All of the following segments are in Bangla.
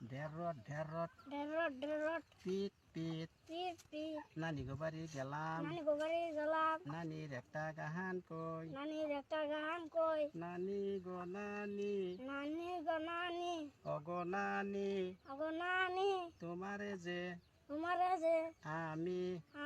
ঢেরট ঢেরট ঢেরট ঢেরট পিট পিট পিট পিট নানি গো বাড়ি গেলাম নানি গো বাড়ি গেলাম নানির একটা গাহান কই নানির একটা গান কই নানি গো নানি নানি গো নানি অগো নানি আগো নানি তোমারে যে তোমারে যে আমি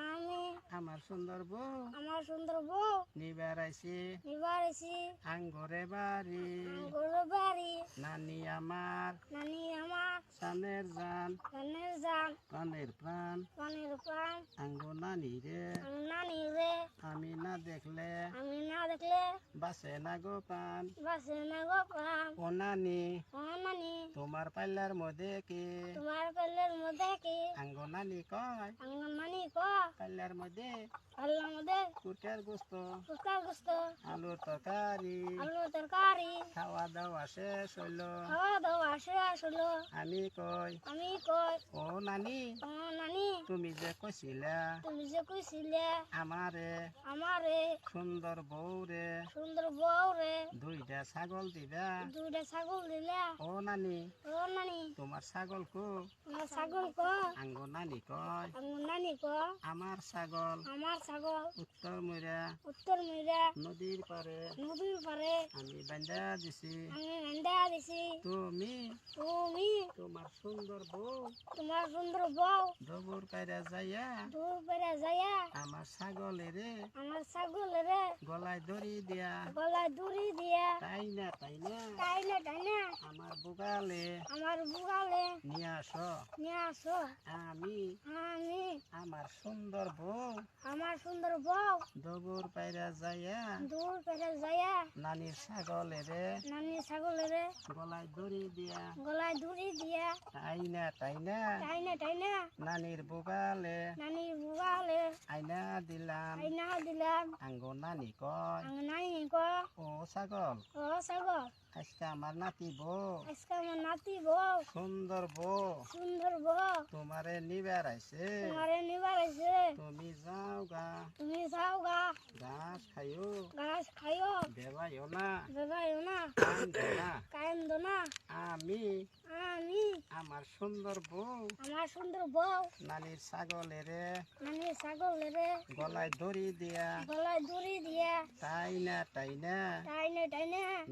আমি আমার সুন্দর বউ আমার সুন্দর বউ নিবার আইছি নিবারেছি আঙ্গরে বাড়ি গরু বাড়ি নানি আমার নানি আমার সানের জান গানের জান প্রাণের প্রাণ পানির প্রাণ আঙ্গো নানি রে আমি নানি রে আমি না দেখলে আমি না দেখলে বাসে না গো পান বাসে না গো প্রাণ ও নানি ও নানি তোমার পাল্লার মধ্যে কি তোমার পেলের মধ্যে কি আঙ্গো নানি কয় আঙ্গন নানি ক পাল্লার মধ্যে আল্লাহর মধ্যে কুটের গোস্ত ফুচকার গোস্ত আলুর তরকারি আলু তরকারি খাওয়া দাওয়া শেষ হইল খাওয়া দাওয়া শেষ হলো আমি কই আমি কই ও নানি ও নানি তুমি যে কইছিলা তুমি যে কইছিলে আমারে আমারে সুন্দর বউ রে সুন্দর বউ রে দুইটা ছাগল দিবা দুইটা ছাগল দিলে ও নানি ও নানি তোমার ছাগল কো আমার ছাগল ক আঙ্গো নানি কয় আঙ্গন নানি ক আমার ছাগল আমার ছাগল উত্তর মইরা উত্তর মিরা নদীর পারে নদীর পারে আমি বান্ধা দিছি আমি রান্দা দিছি তুমি তুমি তোমার সুন্দর বউ তোমার সুন্দর বউ দবুর কাইরা যাইয়া দূর পেরে যাইয়া আমার ছাগলেরে আমার ছাগল রে গলায় দড়ি দিয়া গলায় দড়ি দিয়া তাই না টাইনা আমার বুগালে আমার বুগালে নিয়ে আসো নিয়ে আসো আমি আমি আমার সুন্দর বউ আমার সুন্দর বউ দবুর পাইরা যাইয়া দূর পেরে যাইয়া নানির ছাগলেরে নানি ছাগল রে গলায় দড়ি দিয়া গলায় দড়ি দিয়া তাই না টাইনা নানির বুগালে নানির বুগালে আইনা দিলাম আইনা দিলাম আঙ্গো নানি কয় আমি নানি ক ও ছাগল ও ছাগল আজকে আমার নাতি বউ আজকে আমার নাতি বউ সুন্দর সুন্দর বউ তোমারে নিবার আইছে তোমারে নিবার আছে তুমি যাও গা তুমি যাও গা ঘাস খাইও ঘাস খাইও দেবাইও না বেবাইও না কান্দো না কান্দ না আমি আমি আমার সুন্দর বউ আমার সুন্দর বউ নানির ছাগলেরে নানি ছাগল রে গলায় দড়ি দিয়া গলায় দড়ি দিয়া তাই না টাইনা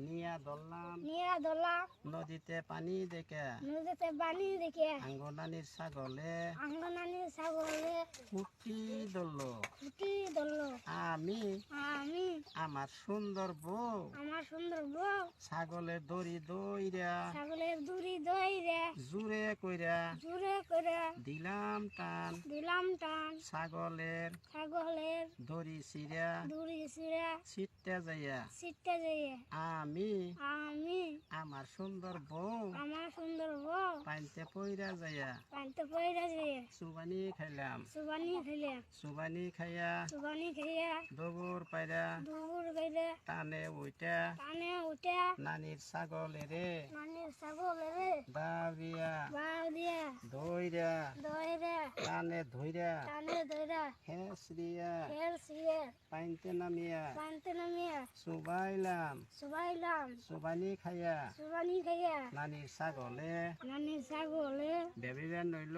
নিয়া ধরলাম নিয়ে দলা নদীতে পানি দেখে নদীতে বানি দেখে আঙ্গো নানির ছাগলে আঙ্গনানি ছাগলে ফুটি ধরলো ফুটি ধরলো আমি আমি আমার সুন্দর বউ আমার সুন্দর বউ ছাগলের দড়ি দইরা ছাগলের দড়ি দইরে জুড়ে কইরা জুড়ে করে দিলাম টান দিলাম টান ছাগলের ছাগলের দড়ি ছিঁড়া দড়ি ছিঁড়া ছিটতে যাইয়া ছিটতে যেয়ে আমি আমি আমার সুন্দর বউ আমার সুন্দর বউ পানিতে পইরা যাইয়া পানিতে পড়ে যেয়ে সুবানি খাইলাম সুবানি খেলে সুবানি খাইয়া সুবানি খেয়ে দবুর পাইরা দৌড় গেলে টানে উইটা টানে উঠে নানির ছাগলেরে নানির ছাগলের দাবিয়া বাউ দিয়ে দইরা দইরে টানে ধইরা টানে ধরে হেসরিয়া খেলছিয়ে পানিতে নামিয়া পানিতে নামিয়ে সুবাইলাম সুবাইলাম সুবানি খাইয়া সুবানি খেয়ে নানির ছাগলে নানির ছাগলে বেবিবেন নইল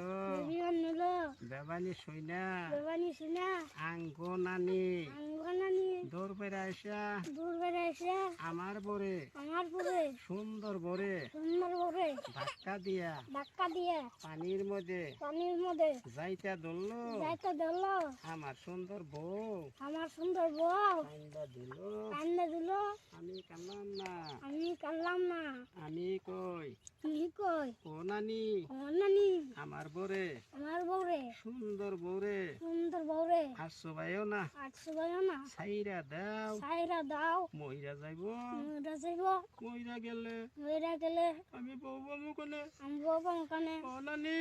বিমান নিল বেবানি শুইনা বেবানি শুনা আঙ্গো নানি আঙ্গনানি দৌড় পেরা আসা দূর বেড়ে এসে আমার বরে আমার পুরে সুন্দর বরে সুন্দর করে ধাক্কা দিয়া ধাক্কা দিয়ে পানির মধ্যে পানির মধ্যে যাইতা ধরল যাইতে দিল আমার সুন্দর বউ আমার সুন্দর বউ কান্দা দিল কান্দে দিল আমি কান্দাম না আমি কানলাম না আমি কই কি কই ও নানি ও নানি আমার বরে আমার বউরে সুন্দর বউরে সুন্দর বউরে আর সবাইও না আটশো বাজো না ছাইরা দাও সাইরা দাও মহিরা যাইব মুটা যাইব মহিরা গেলে মইরা গেলে আমি বউ বমু কোনে আমি বউ কানে ও নানি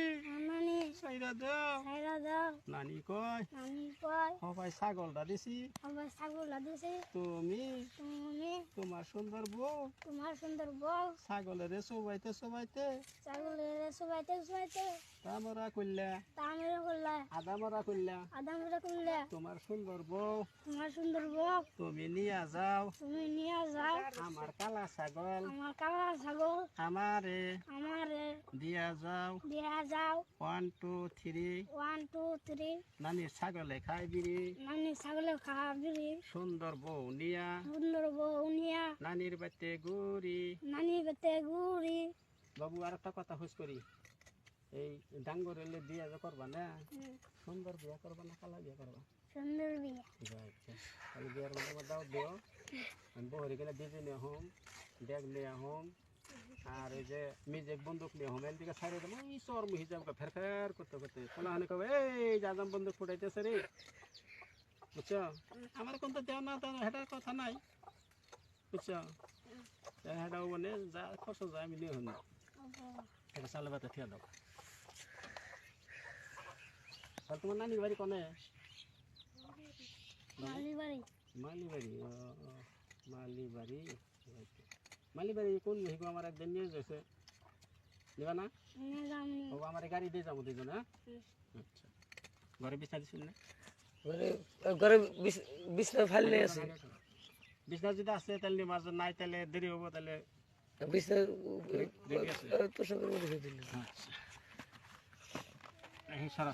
নানি ছাইরা দাও সাইরা দাও নানি কয় নানি কয় সবাই ছাগলটা দিছি আবার ছাগল দিছে তুমি তুমি তোমার সুন্দর বউ তোমার সুন্দর বউ ছাগলের সবাইতে ছাগল ছাগলের সবাইতে সবাইতে তামরা কইলা তামিরা করলা আদামরা কইলা আদামিরা করলা তোমার সুন্দর বউ তোমার সুন্দর বক তুমি নিয়া যাও তুমি নিয়ে যাও আমার কালা ছাগল আমার কালা ছাগল আমারে আমারে দিয়া যাও দিয়া যাও 1 2 3 1 2 3 নানির ছাগলে খাইবিরি নানি ছাগলে খাবি সুন্দর বউ নিয়া সুন্দর বউ নিয়া নানির বাড়িতে ঘুরি নানি বেতে গুড়ি বাবু আর একটা কথা হুস করি এই ডাঙ্গর এলে বিয়া যে করবা না সুন্দর বিয়া করবা না কালা বিয়া করবা সুন্দর বিয়ে আচ্ছা তাহলে বিয়ার মানে দাও দিও আমি বহরি গেলে ডিজে নিয়ে হোম ব্যাগ নিয়ে হোম আর ওই যে মিউজিক বন্দুক নিয়ে হোম এদিকে ছাড়িয়ে দেবো ওই চর মুহি যাবো ফের ফের করতে করতে কোলা হানি কবে এই জাজাম বন্দুক ফুটাইতেছে রে বুঝছো আমার কোন তো দেও না তো হেটার কথা নাই বুঝছো হেটাও মানে যা খরচ যায় আমি নিয়ে হন এটা চালে বাতে থিয়া দাও তাহলে তোমার নানির বাড়ি কনে মালিবাড়ি মালিবাড়ি মালিবাড়ি মালিবাড়ি কোন মহিগো আমার একদিন নিয়ে যাচ্ছে নিবা না নিয়ে যামনি ও আমার গাড়ি দিয়ে যাবো দুজন হ্যাঁ আচ্ছা ঘরে বিছনা দিচ্ছেন না ঘরে ঘরে বিছনা ফাললে আছে বিছনা যদি আছে তাহলে নিবা আর নাই তাহলে দেরি হবো তাহলে বিছনা রেডি আছে তোষকের মধ্যে দিল আচ্ছা এই সারা